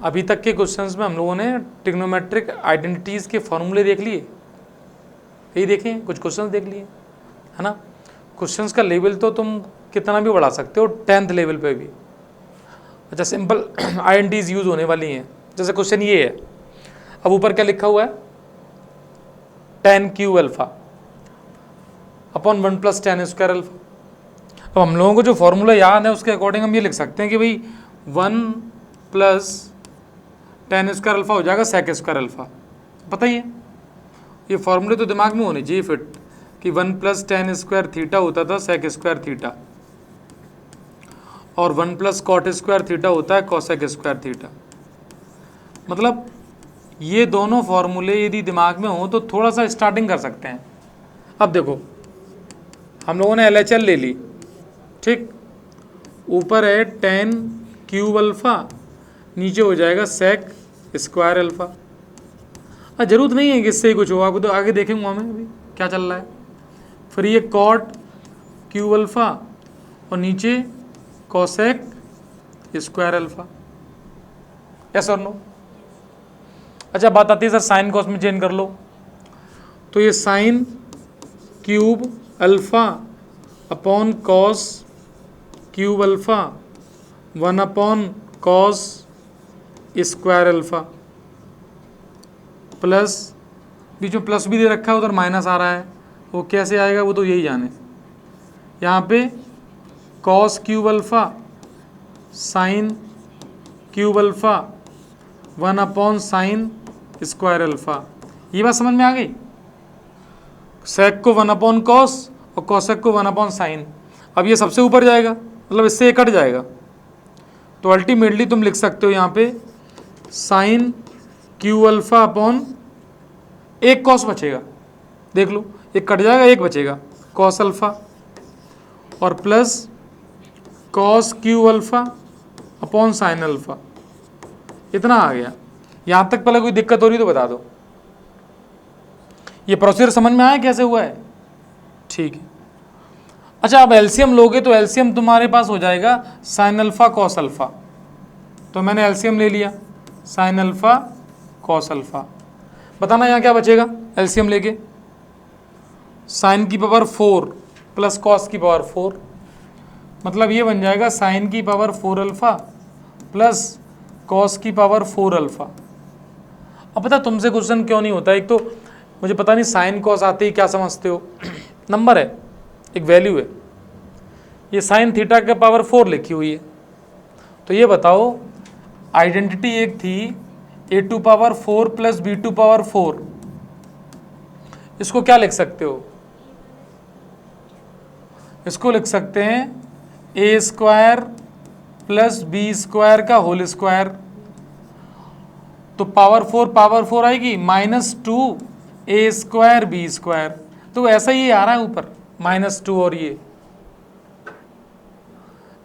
अभी तक के क्वेश्चंस में हम लोगों ने ट्रिग्नोमेट्रिक आइडेंटिटीज़ के फॉर्मूले देख लिए, यही देखे, कुछ क्वेश्चंस देख लिए, है ना। क्वेश्चंस का लेवल तो तुम कितना भी बढ़ा सकते हो, 10th लेवल पे भी। अच्छा, सिंपल आइडेंटिटीज यूज होने वाली हैं। जैसे क्वेश्चन ये है, अब ऊपर क्या लिखा हुआ है, tan Q alpha upon 1 + tan square alpha. अब हम लोगों को जो फॉर्मूला याद है उसके अकॉर्डिंग हम ये लिख सकते हैं कि भाई 1 + tan स्क्वायर अल्फा हो जाएगा sec स्क्वायर अल्फा। पता ही है, ये फॉर्मूले तो दिमाग में होने चाहिए फिट, कि 1 + tan स्क्वायर थीटा होता था sec स्क्वायर थीटा, और 1 + cot स्क्वायर थीटा होता है cosec स्क्वायर थीटा। मतलब ये दोनों फॉर्मूले यदि दिमाग में हो तो थोड़ा सा स्टार्टिंग कर सकते हैं। अब देखो, हम लोगों ने LHL ले ली, ठीक, ऊपर है tan क्यूब अल्फा, नीचे हो जाएगा sec स्क्वायर अल्फा। जरूरत नहीं है कि इससे ही कुछ हो, आपको तो आगे देखेंगे हमें अभी क्या चल रहा है। फिर ये cot क्यूब अल्फा और नीचे cosec स्क्वायर अल्फा, यस और नो। अच्छा, बात आती है सर साइन कॉस में चेंज कर लो, तो ये sine cube alpha upon cos cube alpha 1 upon cos square alpha, plus बीच में प्लस भी दे रखा है, उधर माइनस आ रहा है, वो कैसे आएगा वो तो यही जाने। यहाँ पे cos cube alpha sign cube alpha 1 upon sign square alpha. ये बात समझ में आ गई, सेक को 1 अपॉन कॉस और कॉसेक को 1 अपॉन साइन। अब ये सबसे ऊपर जाएगा, मतलब इससे कट जाएगा, तो अल्टीमेटली तुम लिख सकते हो यहाँ पे साइन क्यू अल्फा अपॉन एक कॉस बचेगा, देख लो, एक कट जाएगा, एक बचेगा कॉस अल्फा, और plus cos Q alpha upon sine alpha. इतना आ गया। यहाँ तक पहले कोई दिक्कत हो रही तो बता दो। ये प्रोसीजर समझ में आया कैसे हुआ है? ठीक है। अच्छा, अब एलसीएम लोगे तो एलसीएम तुम्हारे पास हो जाएगा साइन अल्फा कॉस अल्फा। तो मैंने एलसीएम ले लिया, साइन अल्फा कॉस अल्फा। बताना यहाँ क्या बचेगा एलसीएम लेके, साइन की पावर 4 प्लस कॉस की पावर 4, मतलब ये बन जाएगा साइन की पावर 4 अल्फा प्लस कॉस की पावर 4 अल्फा। अब पता तुमसे क्वेश्चन क्यों नहीं होता, एक तो मुझे पता नहीं साइन कॉस आते ही क्या समझते हो, नंबर है, एक वैल्यू है, ये साइन थीटा के पावर 4 लिखी हुई है। तो ये बताओ, आइडेंटिटी एक थी a⁴ प्लस b⁴, इसको क्या लिख सकते हो? इसको लिख सकते हैं a² प्लस b² का होल स्क्वायर। तो पावर 4 आएगी -2a² b², तो ऐसा ही आ रहा है ऊपर -2। और ये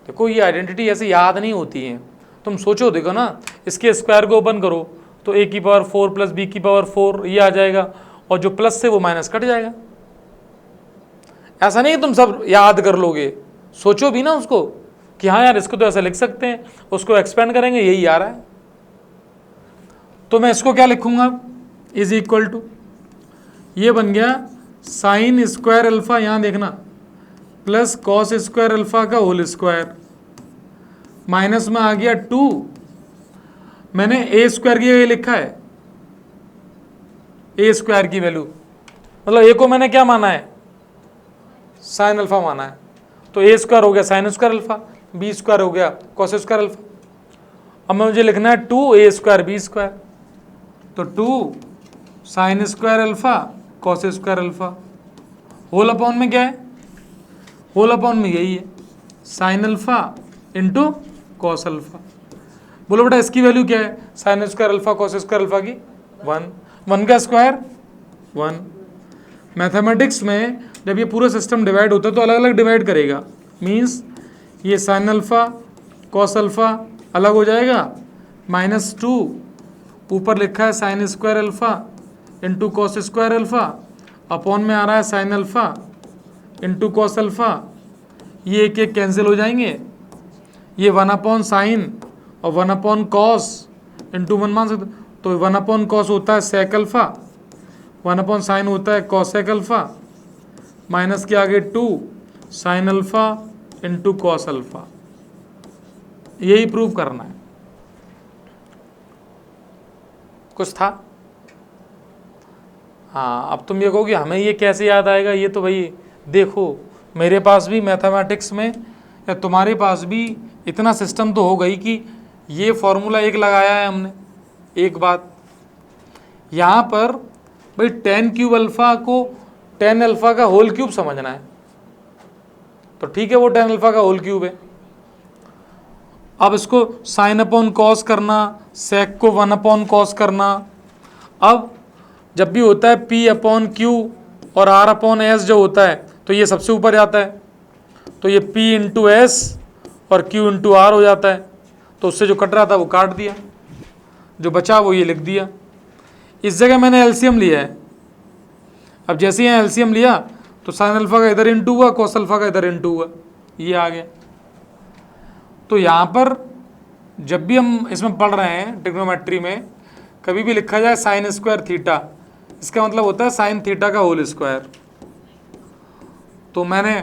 देखो, ये आइडेंटिटी ऐसे याद नहीं होती है, तुम सोचो, देखो ना, इसके स्क्वायर को ओपन करो तो a⁴ प्लस b⁴ ये आ जाएगा, और जो प्लस से वो माइनस कट जाएगा। ऐसा नहीं कि तुम सब याद कर लोगे, सोचो भी ना उसको कि हाँ यार इसको तो ऐसा लिख सकते हैं, उसको एक्सपेंड करेंगे, यही आ रहा है। तो मैं इसको क्या लिखूंगा, इज इक्वल टू, ये बन गया साइन स्क्वायर अल्फा, यहाँ देखना, प्लस कॉस स्क्वायर अल्फा का होल स्क्वायर, माइनस में आ गया 2, मैंने a² की जगह लिखा है a² की वैल्यू, मतलब a को मैंने क्या माना है, साइन अल्फा माना है, तो a² हो गया साइन स्क्वायर अल्फा, b² हो गया कॉस स्क्वायर अल्फा। अब मुझे लिखना है 2a² b², तो 2 sine square alpha cos square alpha, whole upon में क्या है, होल अपॉन में यही है sine alpha into cos alpha. बोलो बेटा इसकी वैल्यू क्या है, sine square alpha cos square alpha की 1 का स्क्वायर 1। मैथमेटिक्स में जब ये पूरा सिस्टम डिवाइड होता है तो अलग अलग डिवाइड करेगा, मीन्स ये साइन अल्फा कॉस अल्फा अलग हो जाएगा, -2 ऊपर लिखा है sine square alpha into cos square alpha, upon में आ रहा है sine alpha into cos alpha, ये एक एक कैंसिल हो जाएंगे, ये 1 अपॉन साइन और 1 अपॉन कॉस इंटू 1 मान सकते, तो 1 अपॉन कॉस होता है सेक अल्फा, 1 अपॉन साइन होता है कॉसेक अल्फा, माइनस के आगे 2 sign alpha into cos alpha. यही प्रूव करना है। कुछ था? हाँ, अब तुम ये कहोगे हमें ये कैसे याद आएगा, ये तो भाई देखो मेरे पास भी मैथमेटिक्स में या तुम्हारे पास भी इतना सिस्टम तो हो गई कि ये फॉर्मूला एक लगाया है हमने। एक बात यहाँ पर भाई टेन क्यूब अल्फा को टेन अल्फा का होल क्यूब समझना है, तो ठीक है वो टेन अल्फा का होल क्यूब है। अब इसको साइन अपॉन कॉस करना, सेक को 1 अपॉन कॉस करना। अब जब भी होता है P अपॉन क्यू और R अपॉन एस जो होता है तो ये सबसे ऊपर जाता है, तो ये P इंटू एस और Q इंटू आर हो जाता है। तो उससे जो कट रहा था वो काट दिया, जो बचा वो ये लिख दिया। इस जगह मैंने एलसीएम लिया है। अब जैसे यहाँ एलसीएम लिया तो साइन अल्फा का इधर इंटू हुआ, कॉस अल्फा का इधर इंटू हुआ, ये आ गया। तो यहाँ पर जब भी हम इसमें पढ़ रहे हैं ट्रिग्नोमेट्री में, कभी भी लिखा जाए साइन स्क्वायर थीटा, इसका मतलब होता है साइन थीटा का होल स्क्वायर। तो मैंने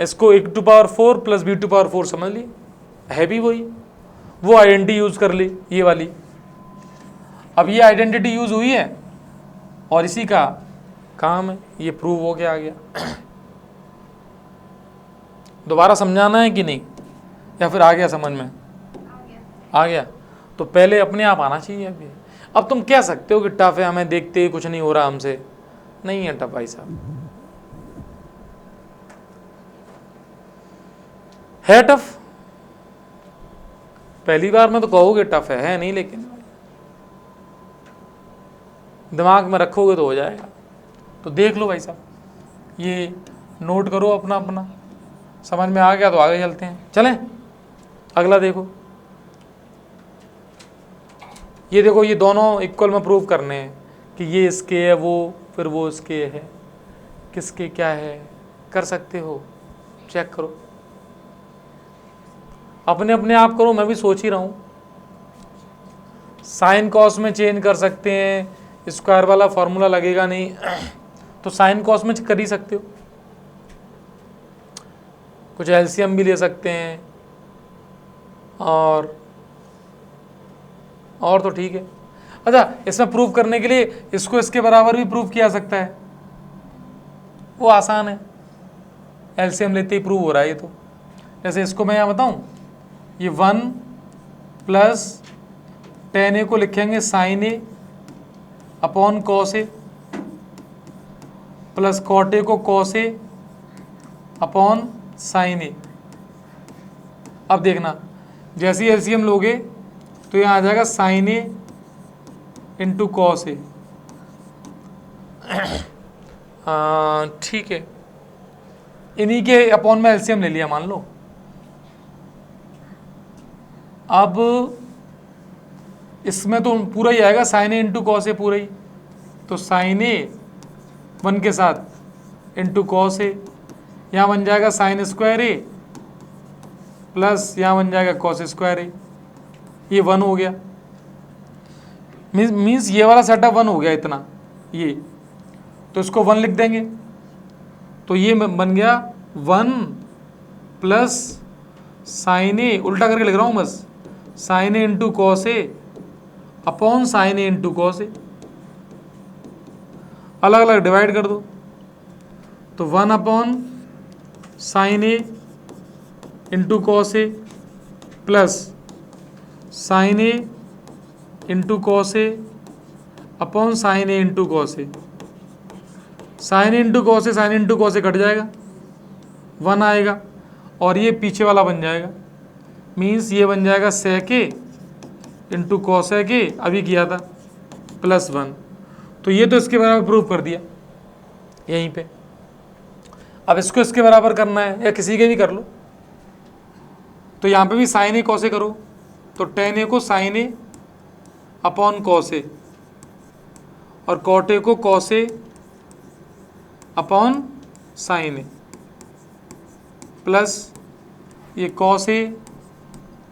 इसको e to power 4 plus b to power 4 समझ ली, है भी वही, वो आइडेंटिटी यूज कर ली ये वाली। अब ये आइडेंटिटी यूज हुई है और इसी का काम है, ये प्रूव हो के आ गया। दोबारा समझाना है कि नहीं, या फिर आ गया समझ में? आ गया। तो पहले अपने आप आना चाहिए अभी। अब तुम कह सकते हो कि टफ है, हमें देखते ही कुछ नहीं हो रहा हमसे। नहीं है टफ भाई साहब, है टफ। पहली बार में तो कहोगे टफ है नहीं, लेकिन दिमाग में रखोगे तो हो जाएगा। तो देख लो भाई साहब, ये नोट करो अपना अपना, समझ में आ गया तो आगे चलते हैं। चलें अगला देखो, ये देखो ये दोनों इक्वल में प्रूव करने हैं कि ये इसके है वो, फिर वो इसके है, किसके क्या है कर सकते हो, चेक करो अपने अपने आप करो। मैं भी सोच ही रहा हूँ, साइन कॉस में चेंज कर सकते हैं, स्क्वायर वाला फॉर्मूला लगेगा नहीं तो साइन कॉस में कर ही सकते हो, कुछ एलसीएम भी ले सकते हैं, और तो ठीक है। अच्छा, इसमें प्रूव करने के लिए इसको इसके बराबर भी प्रूव किया सकता है, वो आसान है, एलसीएम लेते ही प्रूव हो रहा है ये तो। जैसे इसको मैं यहाँ बताऊँ, ये 1 प्लस टेन ए को लिखेंगे sine A upon cos A, plus cot A को cos A upon sine A. अब देखना जैसे ही एलसीएम लोगे तो यहाँ आ जाएगा साइन ए इंटू कॉस ए। ठीक है, इन्हीं के अपॉन में एलसीएम ले लिया मान लो। अब इसमें तो पूरा ही आएगा साइन ए इंटू कॉस ए पूरा ही, तो साइन ए 1 के साथ इंटू कॉस ए, यहाँ बन जाएगा साइन स्क्वायर ए प्लस यहाँ बन जाएगा कॉस स्क्वायर ए, ये 1 हो गया। मीन्स ये वाला सेटअप 1 हो गया इतना, ये तो इसको 1 लिख देंगे, तो ये बन गया 1 प्लस साइन ए, उल्टा करके लिख रहा हूँ बस, sign A into cos A upon sine A into cos A. अलग अलग डिवाइड कर दो, तो 1 upon sine A into cos A plus sine A into cos A upon sine A into cos A. Sine into cos A, sine into cos A cut जाएगा, 1 आएगा और ये पीछे वाला बन जाएगा, मीन्स ये बन जाएगा सेक ए इंटू कॉसेक ए, अभी किया था, प्लस 1। तो ये तो इसके बराबर प्रूव कर दिया यहीं पे। अब इसको इसके बराबर करना है या किसी के भी कर लो, तो यहाँ पे भी साइन ए कॉस ए करो, तो टेन ए को साइन ए अपॉन कॉस ए और कॉट ए को cos A upon sine A plus ये cos A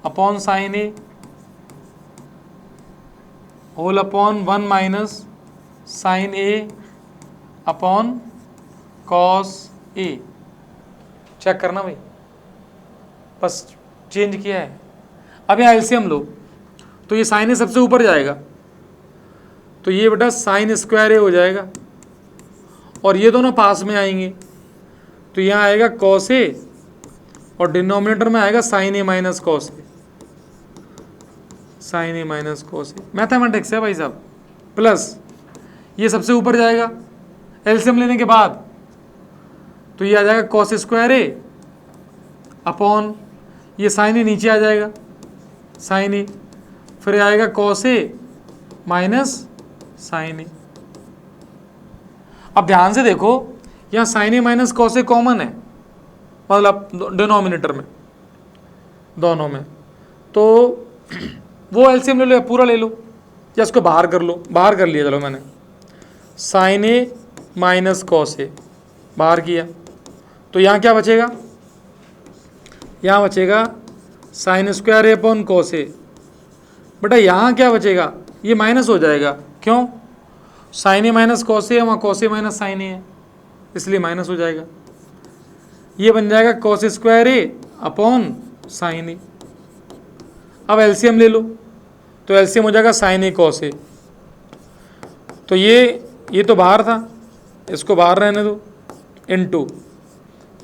upon sine A whole upon 1 minus sign A upon cos A. Check करना भाई, बस change किया है। अब यहाँ एलसीएम लो, तो ये साइन ए सबसे ऊपर जाएगा, तो ये बेटा साइन स्क्वायर ए हो जाएगा, और ये दोनों पास में आएंगे, तो यहाँ आएगा कॉस ए और डिनोमिनेटर में आएगा sign A minus cos A, sign A minus cos A. Mathematics है भाई साहब। प्लस ये सबसे ऊपर जाएगा एलसीएम लेने के बाद, तो ये आ जाएगा कॉस स्क्वायर ए अपॉन ये साइन ए नीचे आ जाएगा साइन ए, फिर आएगा cos A minus sign A. अब ध्यान से देखो, यहाँ sign A minus cos A common है, मतलब डिनोमिनेटर में दोनों में, तो वो एलसीएम ले लो या पूरा ले लो या इसको बाहर कर लो। बाहर कर लिया, चलो मैंने sign A minus cos A बाहर किया, तो यहाँ क्या बचेगा, यहाँ बचेगा साइन स्क्वायर ए अपॉन कॉस ए। बेटा यहाँ क्या बचेगा, ये माइनस हो जाएगा, क्यों, sign A minus cos A है, वहाँ कॉस ए माइनस साइन ए है, इसलिए माइनस हो जाएगा। ये बन जाएगा cos square A upon sine A. अब एलसीएम ले लो, तो एलसीएम हो जाएगा साइन ए कॉस ए। तो ये तो बाहर था, इसको बाहर रहने दो, इनटू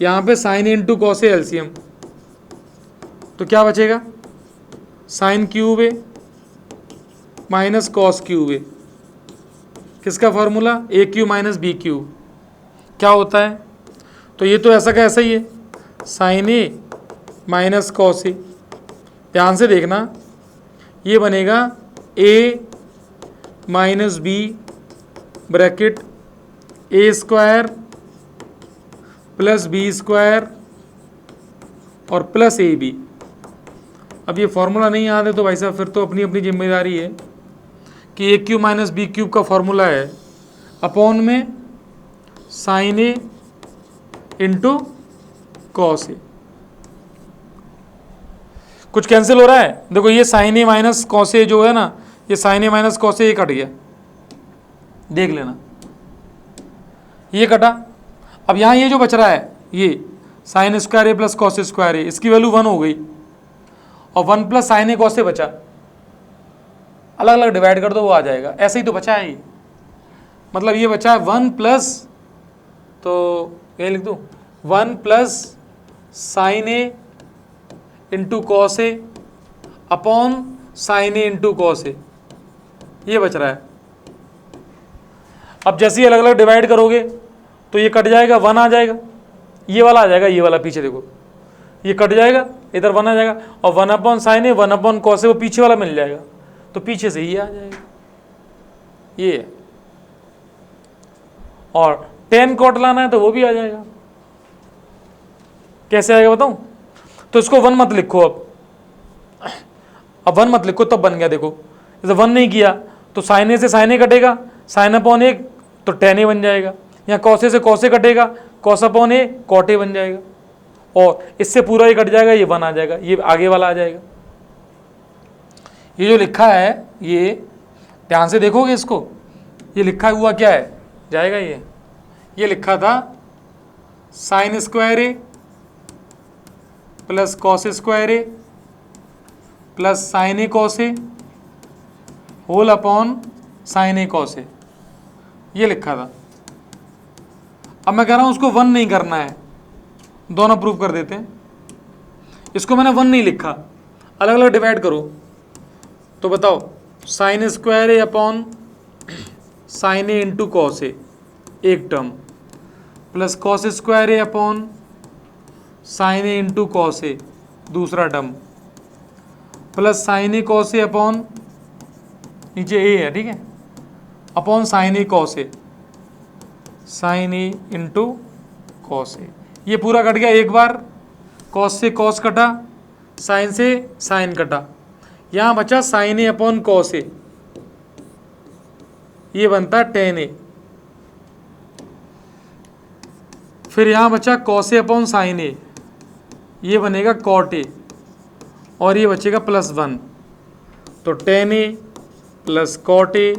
यहाँ पे sine A into cos A LCM, तो क्या बचेगा, sine cube A minus cos cube A. किसका फॉर्मूला, A cube minus B cube क्या होता है, तो ये तो ऐसा का ऐसा ही है, sign A minus cos A. ध्यान से देखना, ये बनेगा ए माइनस बी ब्रैकेट ए स्क्वायर प्लस बी स्क्वायर और प्लस ए बी। अब ये फॉर्मूला नहीं याद है तो भाई साहब फिर तो अपनी अपनी जिम्मेदारी है कि ए क्यूब माइनस बी क्यूब का फॉर्मूला है अपॉन में साइन ए इंटू कॉस ए। कुछ कैंसिल हो रहा है, देखो ये sign A minus cos A जो है ना, ये sign A minus cos A cut गया, देख लेना ये कटा। अब यहाँ ये जो बच रहा है ये साइन स्क्वायर ए प्लस कॉस स्क्वायर ए, इसकी वैल्यू 1 हो गई, और 1 plus sine A cos A बचा, अलग अलग डिवाइड कर दो वो आ जाएगा। ऐसे ही तो बचा है ये, मतलब ये बचा है 1 प्लस, तो ये लिख दूँ 1 plus sine A into cos A upon sine A into cos ए, ये बच रहा है। अब जैसे ही अलग अलग डिवाइड करोगे तो ये कट जाएगा, 1 आ जाएगा, ये वाला आ जाएगा, ये वाला पीछे देखो ये कट जाएगा, इधर 1 आ जाएगा, और 1 अपॉन साइन ए 1 अपॉन कॉस ए वो पीछे वाला मिल जाएगा, तो पीछे से ये आ जाएगा, ये है। और 10 कॉट लाना है तो वो भी आ जाएगा। कैसे आएगा बताऊं, तो इसको 1 मत लिखो, अब 1 मत लिखो, तब बन गया। देखो जैसे 1 नहीं किया तो साइन ए से साइन ए कटेगा, साइन अपॉन ए तो टेन ए बन जाएगा, यहाँ कॉस ए से कॉस ए कटेगा, cos upon A cot A बन जाएगा, और इससे पूरा ही कट जाएगा, ये 1 आ जाएगा, ये आगे वाला आ जाएगा। ये जो लिखा है ये ध्यान से देखोगे इसको, ये लिखा हुआ क्या है जाएगा, ये लिखा था sign square A plus cos square A plus sine A cos A whole upon sine A cos A, ये लिखा था। अब मैं कह रहा हूं उसको 1 नहीं करना है, दोनों प्रूफ कर देते हैं। इसको मैंने 1 नहीं लिखा, अलग अलग डिवाइड करो, तो बताओ sign square A upon sine A into cos ए एक term, plus cos square A upon sine A into cos ए दूसरा term, plus sine A cos A upon नीचे ए है, ठीक है, upon sine A cos A, sign A into cos ए। ये पूरा cut गया एक बार, कॉस से कॉस कटा, साइन से साइन कटा, यहाँ बचा साइन ए अपॉन कॉस ए, ये बनता टेन ए। फिर यहाँ बचा cos A upon sine A, ये बनेगा कॉट ए, और ये बचेगा +1, तो tan A plus cot A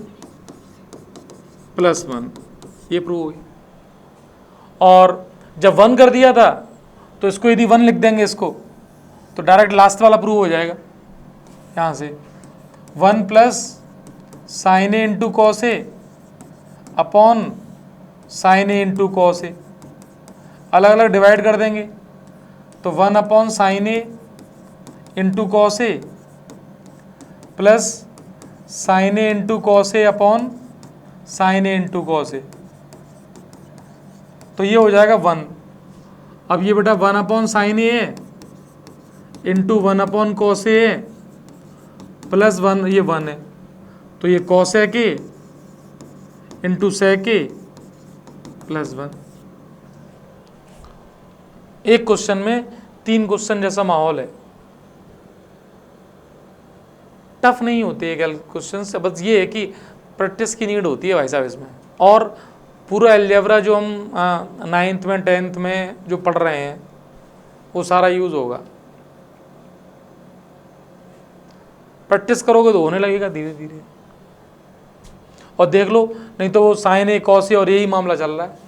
plus 1, ये प्रूव हुई। और जब 1 कर दिया था तो इसको यदि 1 लिख देंगे इसको, तो डायरेक्ट लास्ट वाला प्रूव हो जाएगा यहाँ से। 1 plus sine A into cos A upon sine A into cos A, अलग अलग डिवाइड कर देंगे तो 1 upon sine A into cos A plus sine A into cos A upon sine A into cos A, तो ये हो जाएगा 1। अब ये बेटा 1 upon sine A into 1 upon cos A plus 1, ये 1 है, तो ये cosec A into sec A plus 1। एक क्वेश्चन में 3 क्वेश्चन जैसा माहौल है, टफ नहीं होते है क्वेश्चन से, बस ये है कि प्रैक्टिस की नीड होती है भाई साहब इसमें। और पूरा अलजेब्रा जो हम 9th में 10th में जो पढ़ रहे हैं वो सारा यूज होगा, प्रैक्टिस करोगे तो होने लगेगा धीरे धीरे। और देख लो, नहीं तो वो साइन ए कॉस ए और यही मामला चल रहा है।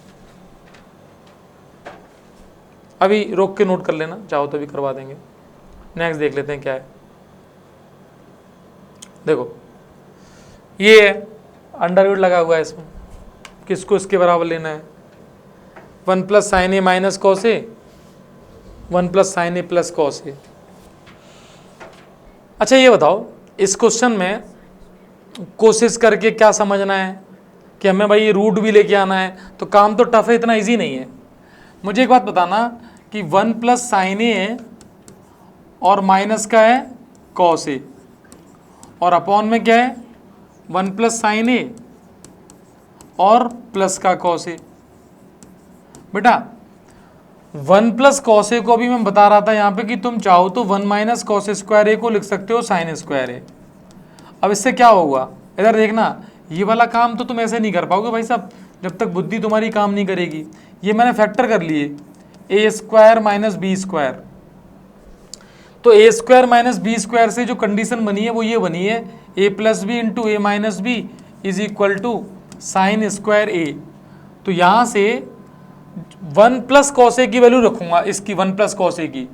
अभी रोक के नोट कर लेना, चाहो तो भी करवा देंगे। नेक्स्ट देख लेते हैं क्या है। देखो ये अंडर रूट लगा हुआ है इसमें, किसको इसके बराबर लेना है? 1 plus sine A minus cos A, 1 plus sine A plus cos A. अच्छा ये बताओ, इस क्वेश्चन में कोशिश करके क्या समझना है कि हमें भाई ये रूट भी लेके आना है, तो काम तो टफ है, इतना इजी नहीं है। मुझे एक बात बताना कि 1 प्लस साइन ए और माइनस का है कॉस ए, और अपॉन में क्या है 1 प्लस साइन ए और प्लस का कॉस ए। बेटा 1 प्लस कॉस ए को भी मैं बता रहा था यहाँ पे कि तुम चाहो तो 1 माइनस कॉस स्क्वायर ए को लिख सकते हो साइन स्क्वायर ए। अब इससे क्या होगा, इधर देखना, ये वाला काम तो तुम ऐसे नहीं कर पाओगे भाई साहब जब तक बुद्धि तुम्हारी काम नहीं करेगी। ये मैंने फैक्टर कर लिए, A square minus B square, तो A square minus B square से जो कंडीशन बनी है वो ये बनी है, A plus B into A minus B is equal to sine square A. तो यहाँ से 1 प्लस कॉस ए की वैल्यू रखूंगा, इसकी 1 प्लस कॉस ए की।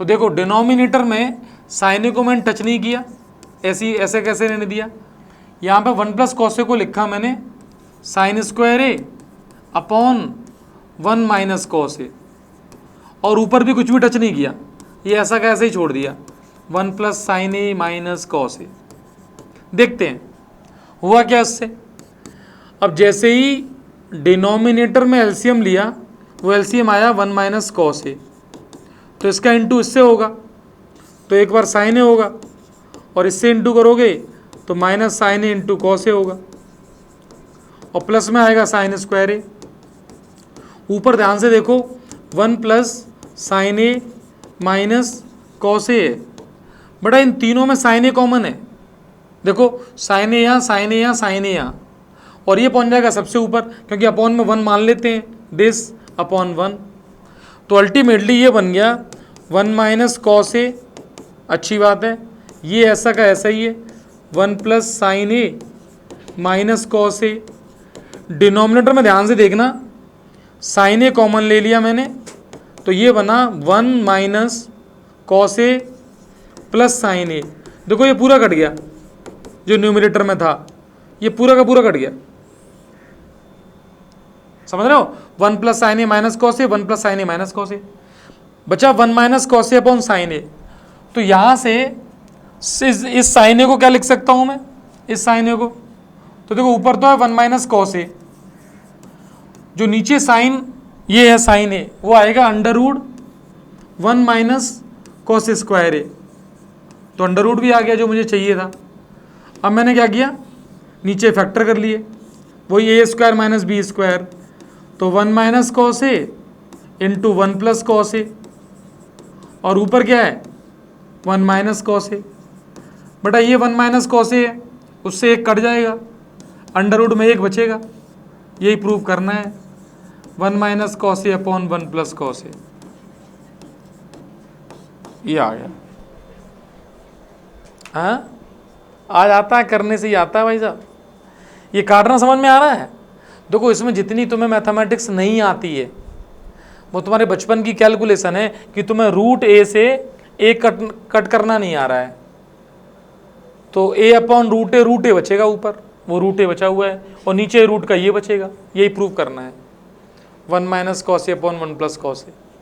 तो देखो डिनोमिनेटर में साइन ए को मैंने टच नहीं किया, ऐसे कैसे रहने दिया। यहाँ पे 1 प्लस कॉस ए को लिखा मैंने sign square A upon 1 minus cos A, और ऊपर भी कुछ भी टच नहीं किया, ये ऐसा कैसे ही छोड़ दिया 1 plus sine A minus cos A. देखते हैं हुआ क्या इससे। अब जैसे ही डिनोमिनेटर में एलसीएम लिया, वो एलसीएम आया 1 माइनस कॉस ए, तो इसका इंटू इससे होगा, तो एक बार साइन ए होगा, और इससे इंटू करोगे तो minus sign A into cos ए होगा, और प्लस में आएगा साइन स्क्वायर ए। ऊपर ध्यान से देखो 1 plus sine A minus cos A है। बड़ा इन तीनों में साइन ए कॉमन है, देखो साइन ए यहाँ, साइन ए यहाँ, साइन ए यहाँ, और ये पहुंच जाएगा सबसे ऊपर, क्योंकि अपॉन में 1 मान लेते हैं, दिस अपॉन 1। तो अल्टीमेटली ये बन गया 1 माइनस कॉस ए, अच्छी बात है, ये ऐसा का ऐसा ही है, 1 plus sine A minus cos A. Denominator में ध्यान से देखना, साइन ए कॉमन ले लिया मैंने, तो ये बना 1 minus cos A plus sine ए। देखो ये पूरा कट गया, जो न्यूमरेटर में था ये पूरा का पूरा कट गया, समझ रहे हो। 1 plus sine A minus cos A, 1 plus sine A minus cos A, बचा 1 minus cos A upon sine ए। तो यहां से इस साइन ए को क्या लिख सकता हूं मैं, इस साइन ए को, तो देखो ऊपर तो है 1 माइनस कॉस ए, जो नीचे साइन ये है साइन ए, वो आएगा under root 1 minus cos square A. तो अंडर रूट भी आ गया जो मुझे चाहिए था। अब मैंने क्या किया, नीचे फैक्टर कर लिए, वही ए स्क्वायर माइनस बी स्क्वायर, तो 1 minus cos A into 1 plus cos A, और ऊपर क्या है 1 माइनस कॉस ए। बेटा ये 1 माइनस कॉस ए है, उससे एक कट जाएगा, अंडर रूट में एक बचेगा, यही प्रूव करना है, 1 minus cos A upon 1 plus cos A, ये आ गया। हाँ आज आता है, करने से ही आता है भाई साहब। ये काटना समझ में आ रहा है? देखो इसमें जितनी तुम्हें मैथमेटिक्स नहीं आती है वो तुम्हारे बचपन की कैलकुलेशन है कि तुम्हें रूट ए से ए कट करना नहीं आ रहा है, तो ए अपॉन रूट ए बचेगा ऊपर, वो रूट ए बचा हुआ है, और नीचे रूट का ये बचेगा, यही प्रूव करना है। 1 - cos a upon 1 + cos a।